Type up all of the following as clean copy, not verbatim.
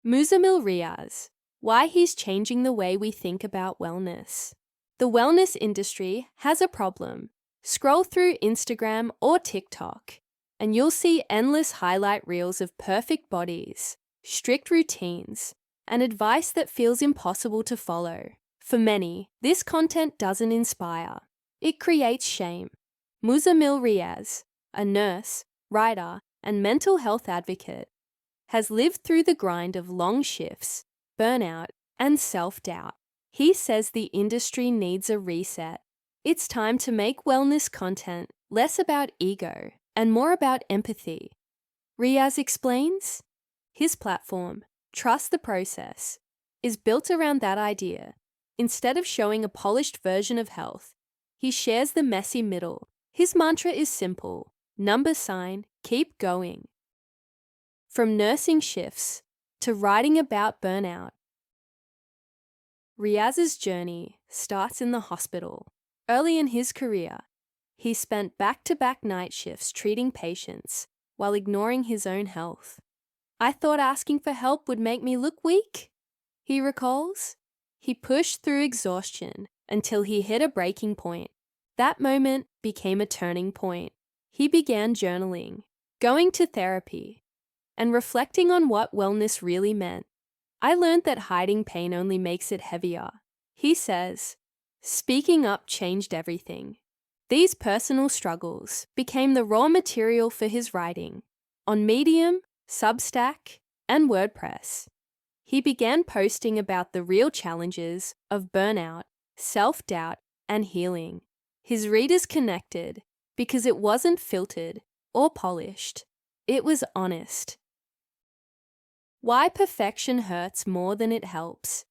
Muzzammil Riaz, why he's changing the way we think about wellness. The wellness industry has a problem. Scroll through Instagram or TikTok, and you'll see endless highlight reels of perfect bodies, strict routines, and advice that feels impossible to follow. For many, this content doesn't inspire. It creates shame. Muzzammil Riaz, a nurse, writer, and mental health advocate, has lived through the grind of long shifts, burnout, and self-doubt. He says the industry needs a reset. It's time to make wellness content less about ego and more about empathy. Riaz explains, his platform, Trust the Process, is built around that idea. Instead of showing a polished version of health, he shares the messy middle. His mantra is simple: keep going. From nursing shifts to writing about burnout, Riaz's journey starts in the hospital. Early in his career, he spent back-to-back night shifts treating patients while ignoring his own health. "I thought asking for help would make me look weak," he recalls. He pushed through exhaustion until he hit a breaking point. That moment became a turning point. He began journaling, going to therapy, and reflecting on what wellness really meant. "I learned that hiding pain only makes it heavier," he says. Speaking up changed everything. These personal struggles became the raw material for his writing. On Medium, Substack, and WordPress, he began posting about the real challenges of burnout, self-doubt, and healing. His readers connected because it wasn't filtered or polished. It was honest. Why perfection hurts more than it helps.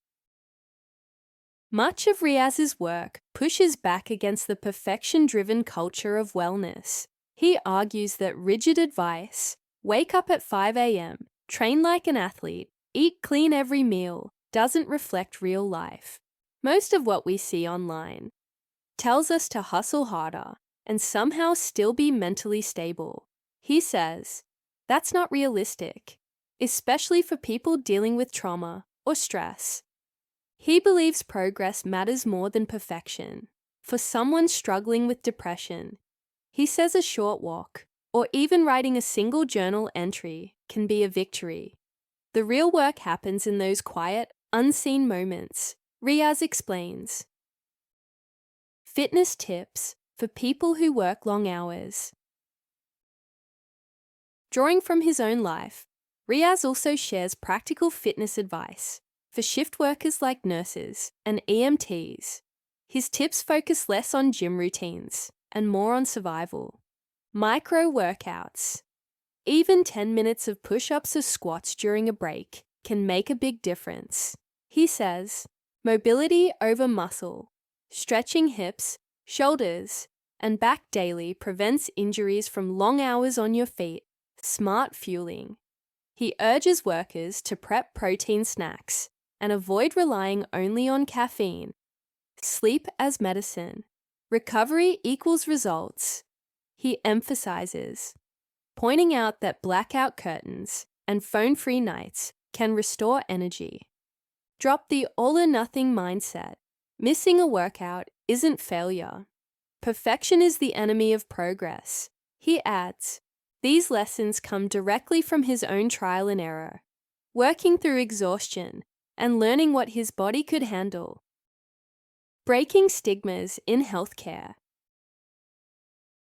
Much of Riaz's work pushes back against the perfection-driven culture of wellness. He argues that rigid advice, wake up at 5 a.m., train like an athlete, eat clean every meal, doesn't reflect real life. Most of what we see online tells us to hustle harder and somehow still be mentally stable. He says, that's not realistic, especially for people dealing with trauma or stress. He believes progress matters more than perfection. For someone struggling with depression, he says a short walk or even writing a single journal entry can be a victory. The real work happens in those quiet, unseen moments, Riaz explains. Fitness tips for people who work long hours. Drawing from his own life, Riaz also shares practical fitness advice for shift workers like nurses and EMTs. His tips focus less on gym routines and more on survival. Micro workouts. Even 10 minutes of push-ups or squats during a break can make a big difference. He says, mobility over muscle, stretching hips, shoulders, and back daily prevents injuries from long hours on your feet. Smart fueling. He urges workers to prep protein snacks and avoid relying only on caffeine. Sleep as medicine. Recovery equals results. He emphasizes, pointing out that blackout curtains and phone-free nights can restore energy. Drop the all-or-nothing mindset. Missing a workout isn't failure. Perfection is the enemy of progress. He adds, these lessons come directly from his own trial and error, working through exhaustion and learning what his body could handle. Breaking stigmas in healthcare.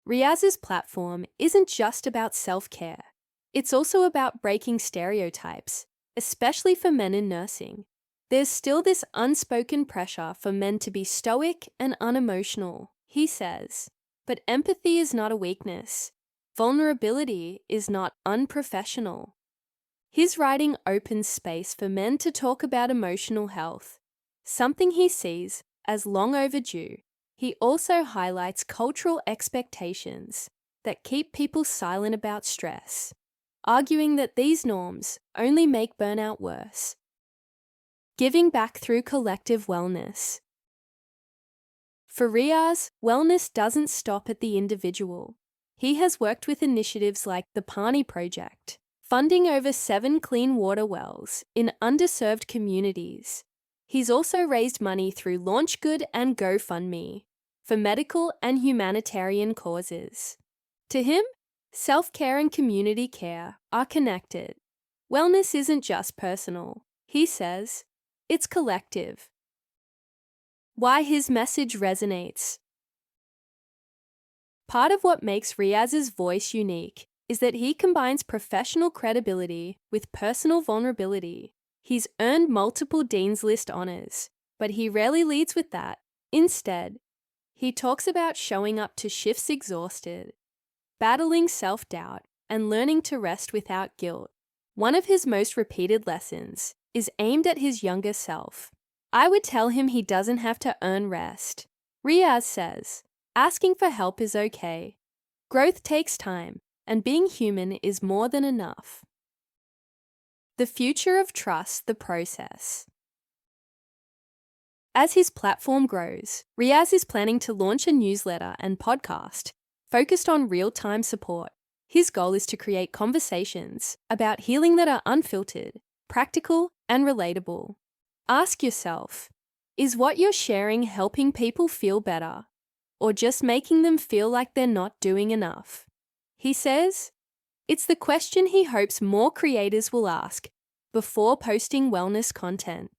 Riaz's platform isn't just about self-care. It's also about breaking stereotypes, especially for men in nursing. There's still this unspoken pressure for men to be stoic and unemotional, he says. But empathy is not a weakness. Vulnerability is not unprofessional. His writing opens space for men to talk about emotional health, something he sees as long overdue. He also highlights cultural expectations that keep people silent about stress, arguing that these norms only make burnout worse. Giving back through collective wellness. For Riaz, wellness doesn't stop at the individual. He has worked with initiatives like the Pani Project, funding over 7 clean water wells in underserved communities. He's also raised money through Launch Good and GoFundMe for medical and humanitarian causes. To him, self-care and community care are connected. Wellness isn't just personal, he says, it's collective. Why his message resonates. Part of what makes Riaz's voice unique is that he combines professional credibility with personal vulnerability. He's earned multiple Dean's List honors, but he rarely leads with that. Instead, he talks about showing up to shifts exhausted, battling self-doubt, and learning to rest without guilt. One of his most repeated lessons is aimed at his younger self. I would tell him he doesn't have to earn rest. Riaz says, asking for help is okay. Growth takes time, and being human is more than enough. The future of trust, the process. As his platform grows, Riaz is planning to launch a newsletter and podcast focused on real-time support. His goal is to create conversations about healing that are unfiltered, practical, and relatable. Ask yourself, is what you're sharing helping people feel better, or just making them feel like they're not doing enough? He says, it's the question he hopes more creators will ask before posting wellness content.